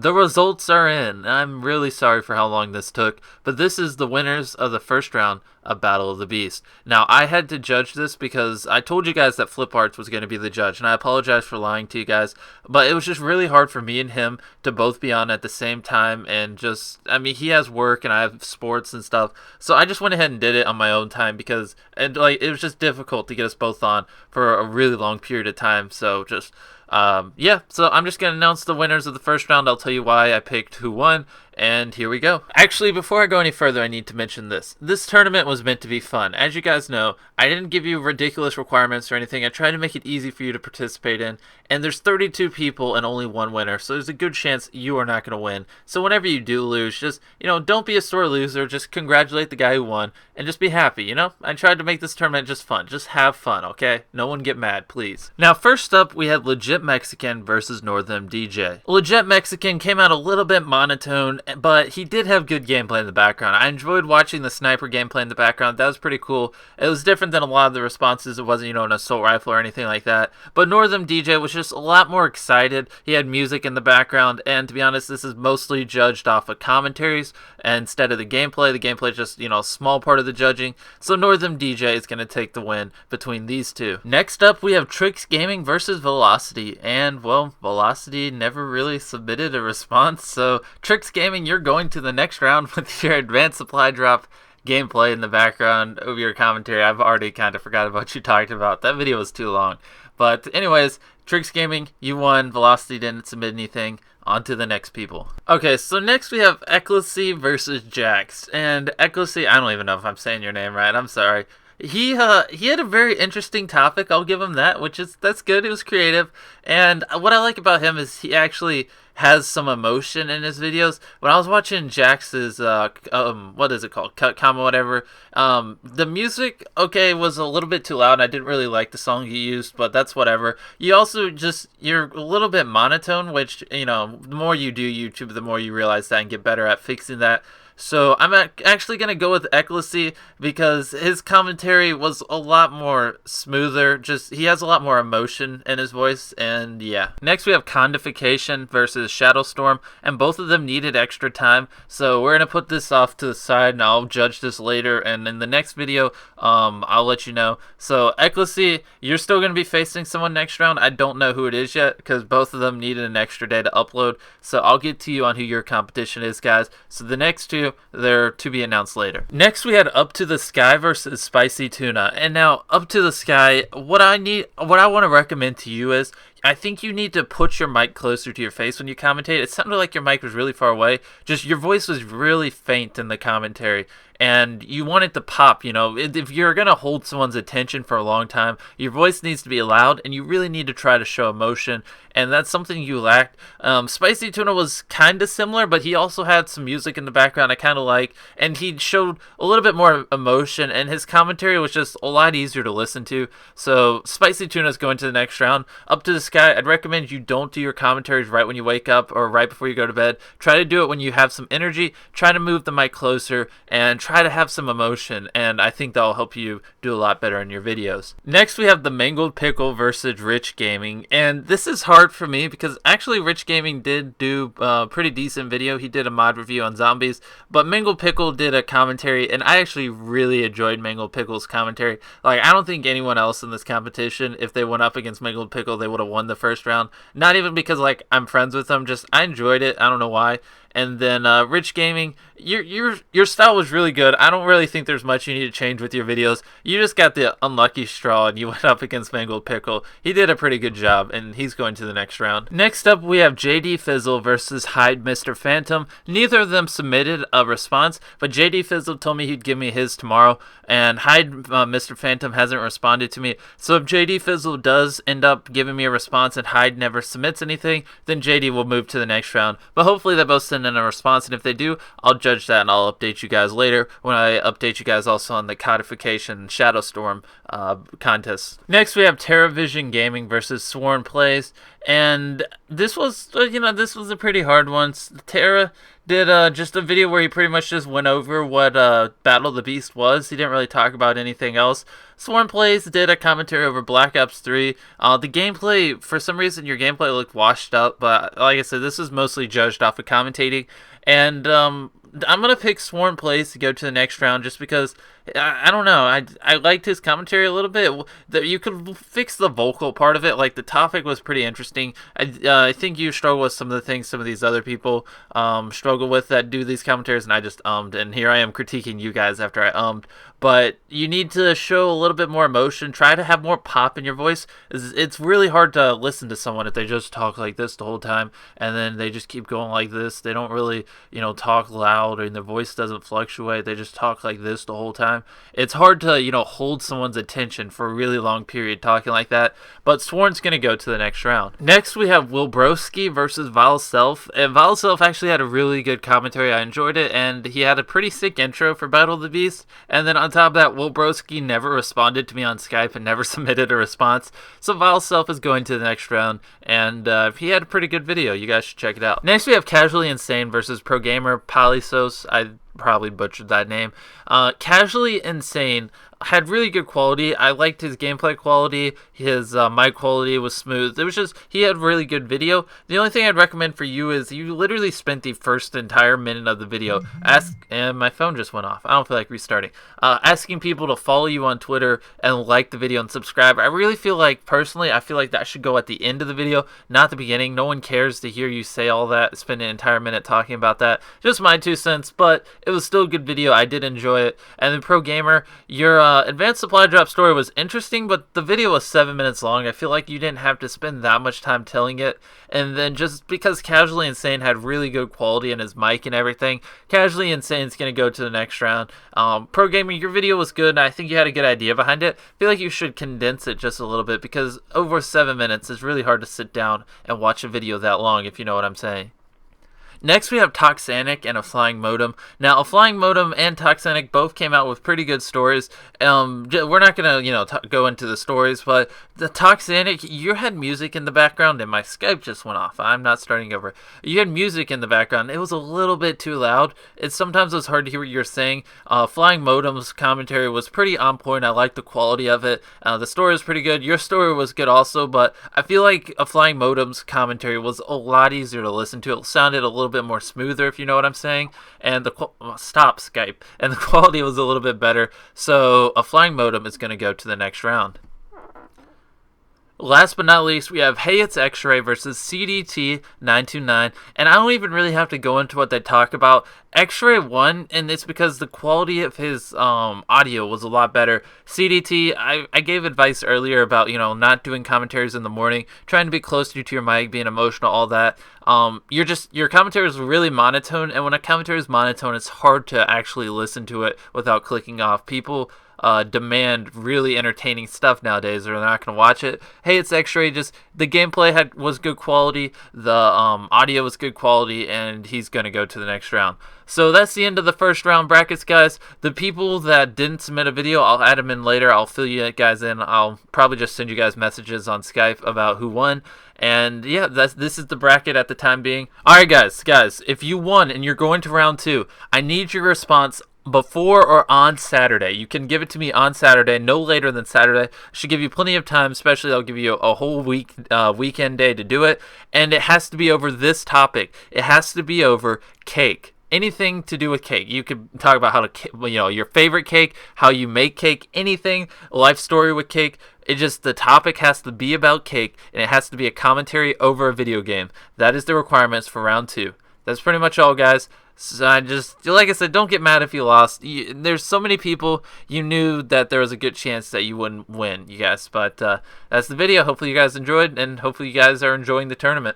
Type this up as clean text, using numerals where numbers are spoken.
The results are in. I'm really sorry for how long this took, but this is the winners of the first round of Battle of the Beast. Now, I had to judge this because I told you guys that Flip Arts was going to be the judge, and I apologize for lying to you guys, but it was just really hard for me and him to both be on at the same time, and just, I mean, he has work and I have sports and stuff, so I just went ahead and did it on my own time because, and like, it was just difficult to get us both on for a really long period of time, so just yeah, so I'm just going to announce the winners of the first round. I'll tell you why I picked who won, and here we go. Actually, before I go any further, I need to mention this. This tournament was meant to be fun. As you guys know, I didn't give you ridiculous requirements or anything. I tried to make it easy for you to participate in, and there's 32 people and only one winner, so there's a good chance you are not going to win. So whenever you do lose, just, don't be a sore loser. Just congratulate the guy who won, and just be happy, I tried to make this tournament just fun. Just have fun, okay? No one get mad, please. Now, first up, we had Legit Mexican versus Northern DJ. Legit Mexican came out a little bit monotone, but he did have good gameplay in the background. I enjoyed watching the sniper gameplay in the background. That was pretty cool. It was different than a lot of the responses. It wasn't, an assault rifle or anything like that. But Northern DJ was just a lot more excited. He had music in the background, and to be honest, this is mostly judged off of commentaries instead of the gameplay. The gameplay is just, a small part of the judging. So Northern DJ is going to take the win between these two. Next up, we have Tricks Gaming versus Velocity. And, well, Velocity never really submitted a response. So Tricks Gaming, you're going to the next round with your advanced supply drop gameplay in the background of your commentary. I've already kind of forgot about what you talked about. That video was too long. But anyways, Tricks Gaming, you won. Velocity didn't submit anything. On to the next people. Okay, so next we have Ecclesie versus Jax. And Ecclesie, I don't even know if I'm saying your name right. I'm sorry. He had a very interesting topic. I'll give him that, that's good. It was creative, and what I like about him is he actually has some emotion in his videos. When I was watching Jax's what is it called, cut comma whatever, the music was a little bit too loud. I didn't really like the song he used, but that's whatever. You also you're a little bit monotone, which the more you do YouTube, the more you realize that and get better at fixing that. So I'm actually going to go with Ecclesie because his commentary was a lot more smoother. He has a lot more emotion in his voice, and yeah. Next we have Condification versus Shadowstorm, and both of them needed extra time. So we're going to put this off to the side, and I'll judge this later, and in the next video, I'll let you know. So Ecclesie, you're still going to be facing someone next round. I don't know who it is yet because both of them needed an extra day to upload. So I'll get to you on who your competition is, guys. So the next two, they're to be announced later. Next we had Up to the Sky versus Spicy Tuna. And now Up to the Sky, what I want to recommend to you is I think you need to put your mic closer to your face when you commentate. It sounded like your mic was really far away. Just your voice was really faint in the commentary, and you want it to pop. If you're going to hold someone's attention for a long time, your voice needs to be loud, and you really need to try to show emotion, and that's something you lacked. Spicy Tuna was kind of similar, but he also had some music in the background I kind of like, and he showed a little bit more emotion, and his commentary was just a lot easier to listen to. So Spicy Tuna is going to the next round. Up to the Sky, I'd recommend you don't do your commentaries right when you wake up or right before you go to bed. Try to do it when you have some energy. Try to move the mic closer and try to have some emotion, and I think that'll help you do a lot better in your videos. Next we have the Mangled Pickle versus Rich Gaming, and this is hard for me because actually Rich Gaming did do a pretty decent video. He did a mod review on zombies, but Mangled Pickle did a commentary, and I actually really enjoyed Mangled Pickle's commentary. Like, I don't think anyone else in this competition, if they went up against Mangled Pickle, they would have won the first round. Not even because I'm friends with them, just I enjoyed it. I don't know why. And then Rich Gaming, your style was really good. I don't really think there's much you need to change with your videos. You just got the unlucky straw and you went up against Mangled Pickle. He did a pretty good job, and he's going to the next round. Next up, we have JD Fizzle versus Hide Mr. Phantom. Neither of them submitted a response, but JD Fizzle told me he'd give me his tomorrow, and Hide Mr. Phantom hasn't responded to me. So if JD Fizzle does end up giving me a response and Hide never submits anything, then JD will move to the next round. But hopefully they both send in a response, and if they do, I'll judge that and I'll update you guys later when I update you guys also on the Codification Shadowstorm contest. Next we have TerraVision Gaming versus Sworn Plays, and this was this was a pretty hard one. Terra did just a video where he pretty much just went over what Battle of the Beast was. He didn't really talk about anything else. Sworn Plays did a commentary over Black Ops 3. The gameplay, for some reason, your gameplay looked washed up, but like I said, this is mostly judged off of commentating. And I'm going to pick Sworn Plays to go to the next round just because, I don't know, I liked his commentary a little bit. You could fix the vocal part of it. Like, the topic was pretty interesting. I think you struggle with some of the things some of these other people struggle with that do these commentaries, and I just and here I am critiquing you guys after I But you need to show a little bit more emotion. Try to have more pop in your voice. It's really hard to listen to someone if they just talk like this the whole time, and then they just keep going like this. They don't really, talk loud, and their voice doesn't fluctuate. They just talk like this the whole time. It's hard to, hold someone's attention for a really long period talking like that. But Sworn's going to go to the next round. Next, we have Wilbrowski versus Vile Self. And Vile Self actually had a really good commentary. I enjoyed it, and he had a pretty sick intro for Battle of the Beast. And then on top of that, Wilbrowski never responded to me on Skype and never submitted a response. So Vile Self is going to the next round, and he had a pretty good video. You guys should check it out. Next, we have Casually Insane versus Pro Gamer Polysos. I probably butchered that name. Casually Insane had really good quality. I liked his gameplay quality. His mic quality was smooth. It was just, he had really good video. The only thing I'd recommend for you is you literally spent the first entire minute of the video and my phone just went off. I don't feel like restarting. Asking people to follow you on Twitter and like the video and subscribe. I really feel like, personally, I feel like that should go at the end of the video, not the beginning. No one cares to hear you say all that, spend an entire minute talking about that. Just my 2 cents, but it was still a good video. I did enjoy it. And then Pro Gamer, your advanced supply drop story was interesting, but the video was 7 minutes long. I feel like you didn't have to spend that much time telling it. And then just because Casually Insane had really good quality in his mic and everything, Casually Insane is going to go to the next round. Pro Gamer, your video was good, and I think you had a good idea behind it. I feel like you should condense it just a little bit because over 7 minutes is really hard to sit down and watch a video that long, if you know what I'm saying. Next, we have Toxanic and A Flying Modem. Now, A Flying Modem and Toxanic both came out with pretty good stories. We're not going to, go into the stories, but the Toxanic, you had music in the background, and my Skype just went off. I'm not starting over. You had music in the background. It was a little bit too loud. Sometimes it was hard to hear what you're saying. Flying Modem's commentary was pretty on point. I liked the quality of it. The story was pretty good. Your story was good also, but I feel like A Flying Modem's commentary was a lot easier to listen to. It sounded a little bit more smoother, if you know what I'm saying, and stop Skype, and the quality was a little bit better. So A Flying Modem is going to go to the next round. Last but not least, we have Hey It's X-Ray versus CDT929, and I don't even really have to go into what they talk about. X-Ray won, and it's because the quality of his audio was a lot better. CDT, I gave advice earlier about, not doing commentaries in the morning, trying to be closer to your mic, being emotional, all that. Your commentary is really monotone, and when a commentary is monotone, it's hard to actually listen to it without clicking off. People demand really entertaining stuff nowadays, or they're not going to watch it. Hey, it's X-Ray. Just the gameplay was good quality, the audio was good quality, and he's going to go to the next round. So that's the end of the first round brackets, guys. The people that didn't submit a video, I'll add them in later. I'll fill you guys in. I'll probably just send you guys messages on Skype about who won. And yeah, this is the bracket at the time being. All right, guys, if you won and you're going to round 2, I need your response before or on Saturday. You can give it to me on Saturday, no later than Saturday. Should give you plenty of time, especially I'll give you a whole weekend day to do it. And it has to be over this topic. It has to be over cake. Anything to do with cake. You could talk about how to, your favorite cake, how you make cake, anything, life story with cake. The topic has to be about cake, and it has to be a commentary over a video game. That is the requirements for round 2. That's pretty much all, guys. So like I said, don't get mad if you lost. There's so many people, you knew that there was a good chance that you wouldn't win, you guys. But that's the video. Hopefully you guys enjoyed, and hopefully you guys are enjoying the tournament.